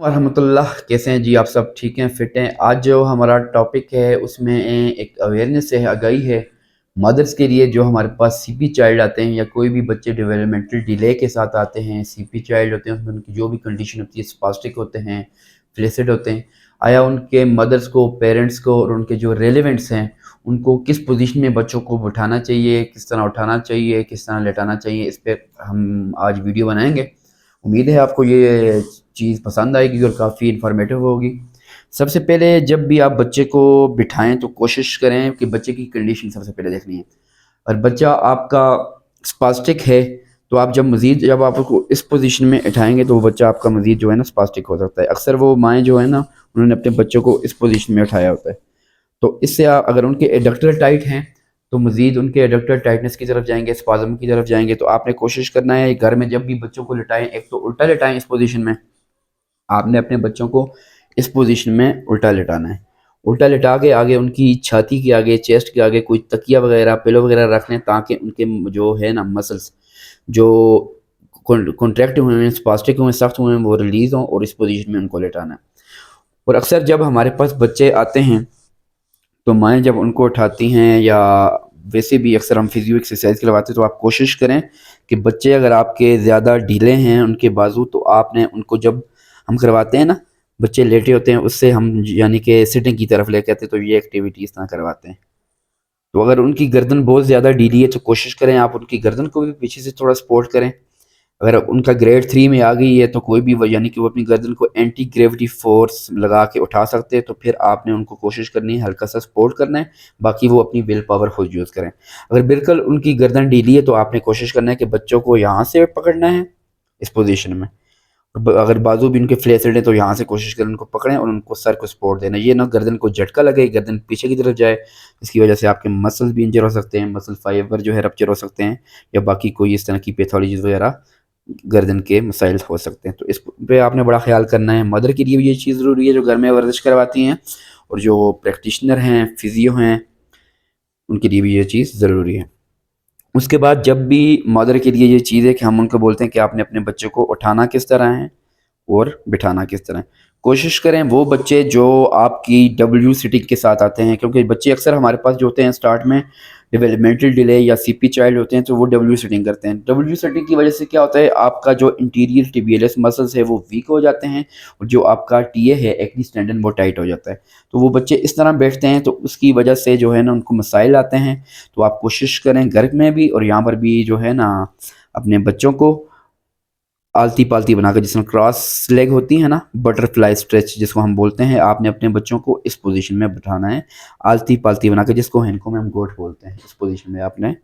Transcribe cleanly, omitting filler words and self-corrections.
ورحمۃ اللہ، کیسے ہیں جی؟ آپ سب ٹھیک ہیں، فٹ ہیں؟ آج جو ہمارا ٹاپک ہے اس میں ایک اویئرنیس ہے، آگاہی ہے مدرس کے لیے. جو ہمارے پاس سی پی چائلڈ آتے ہیں یا کوئی بھی بچے ڈیولپمنٹل ڈیلے کے ساتھ آتے ہیں، سی پی چائلڈ ہوتے ہیں، اس میں ان کی جو بھی کنڈیشن ہوتی ہے، اسپاسٹک ہوتے ہیں، فلیسڈ ہوتے ہیں، آیا ان کے مدرس کو، پیرنٹس کو اور ان کے جو ریلیونٹس ہیں ان کو کس پوزیشن میں بچوں کو بٹھانا چاہیے، کس طرح اٹھانا چاہیے، کس طرح لٹانا چاہیے، اس پہ ہم آج ویڈیو بنائیں گے. امید ہے آپ کو یہ چیز پسند آئے گی اور کافی انفارمیٹیو ہوگی. سب سے پہلے جب بھی آپ بچے کو بٹھائیں تو کوشش کریں کہ بچے کی کنڈیشن سب سے پہلے دیکھنی ہے. اور بچہ آپ کا اسپاسٹک ہے تو آپ جب آپ کو اس پوزیشن میں اٹھائیں گے تو وہ بچہ آپ کا مزید جو ہے نا اسپاسٹک ہو سکتا ہے. اکثر وہ مائیں جو ہے نا انہوں نے اپنے بچوں کو اس پوزیشن میں اٹھایا ہوتا ہے، تو اس سے اگر ان کے ایڈکٹر ٹائٹ ہیں تو مزید ان کے ایڈکٹر ٹائٹنس کی طرف جائیں گے، اسپازم کی طرف جائیں گے. تو آپ نے کوشش کرنا ہے گھر میں جب بھی بچوں کو لٹائیں، ایک تو الٹا لٹائیں. اس پوزیشن میں آپ نے اپنے بچوں کو اس پوزیشن میں الٹا لٹانا ہے. الٹا لٹا کے آگے ان کی چھاتی کے آگے، چیسٹ کے آگے کوئی تکیہ وغیرہ، پلو وغیرہ رکھ لیں تاکہ ان کے جو ہے نا مسلس جو کنٹریکٹ ہوئے ہیں، اسپاسٹک ہوئے ہیں، سخت ہوئے ہیں، وہ ریلیز ہوں، اور اس پوزیشن میں ان کو لٹانا ہے. اور اکثر جب ہمارے پاس بچے آتے ہیں تو مائیں جب ان کو اٹھاتی ہیں یا ویسے بھی اکثر ہم فزیو ایکسرسائز کرواتے ہیں تو آپ کوشش کریں کہ بچے اگر آپ کے زیادہ ڈھیلے ہیں ان کے بازو، تو آپ نے ان کو جب ہم کرواتے ہیں نا، بچے لیٹے ہوتے ہیں، اس سے ہم یعنی کہ سٹنگ کی طرف لے کے آتے ہیں، تو یہ ایکٹیویٹی اس طرح کرواتے ہیں. تو اگر ان کی گردن بہت زیادہ ڈھیلی ہے تو کوشش کریں آپ ان کی گردن کو بھی پیچھے سے تھوڑا سپورٹ کریں. اگر ان کا گریڈ 3 میں آ گئی ہے تو کوئی بھی یعنی کہ وہ اپنی گردن کو اینٹی گریوٹی فورس لگا کے اٹھا سکتے ہیں، تو پھر آپ نے ان کو کوشش کرنی ہے ہلکا سا سپورٹ کرنا ہے، باقی وہ اپنی ول پاور خود یوز کریں. اگر بالکل ان کی گردن ڈھیلی ہے تو آپ نے کوشش کرنا ہے کہ بچوں کو یہاں سے پکڑنا ہے اس پوزیشن میں. اگر بازو بھی ان کے فلیسڈ ہیں تو یہاں سے کوشش کریں ان کو پکڑیں اور ان کو سر کو سپورٹ دینا. یہ نہ گردن کو جھٹکا لگے، گردن پیچھے کی طرف جائے، اس کی وجہ سے آپ کے مسلز بھی انجر ہو سکتے ہیں، مسل فائبر جو ہے رپچر ہو سکتے ہیں، یا باقی کوئی اس طرح کی پیتھولوجیز وغیرہ گردن کے مسائل ہو سکتے ہیں. تو اس پہ آپ نے بڑا خیال کرنا ہے. مدر کے لیے بھی یہ چیز ضروری ہے جو گھر میں ورزش کرواتی ہیں، اور جو پریکٹیشنر ہیں، فزیو ہیں، ان کے لیے بھی یہ چیز ضروری ہے. اس کے بعد جب بھی مدر کے لیے یہ چیز ہے کہ ہم ان کو بولتے ہیں کہ آپ نے اپنے بچوں کو اٹھانا کس طرح ہے اور بٹھانا کس طرح ہے. کوشش کریں وہ بچے جو آپ کی ڈبلیو سٹنگ کے ساتھ آتے ہیں، کیونکہ بچے اکثر ہمارے پاس جو ہوتے ہیں سٹارٹ میں ڈیولپمنٹل ڈیلے یا سی پی چائلڈ ہوتے ہیں تو وہ ڈبلیو سٹنگ کرتے ہیں. ڈبلیو سٹنگ کی وجہ سے کیا ہوتا ہے، آپ کا جو انٹیریئر ٹیبیلس مسلس ہے وہ ویک ہو جاتے ہیں، اور جو آپ کا ٹی اے ہے ایکنی اسٹینڈن وہ ٹائٹ ہو جاتا ہے. تو وہ بچے اس طرح بیٹھتے ہیں تو اس کی وجہ سے جو ہے نا ان کو مسائل آتے ہیں. تو آپ کوشش کریں گھر میں بھی اور یہاں پر بھی جو ہے نا اپنے بچوں کو آلتی پالتی بنا کر، جس میں کراس لیگ ہوتی ہے نا، بٹر فلائی اسٹریچ جس کو ہم بولتے ہیں، آپ نے اپنے بچوں کو اس پوزیشن میں بٹھانا ہے آلتی پالتی بنا کے، جس کو ہینکو میں ہم گوٹ بولتے ہیں. اس پوزیشن میں آپ نے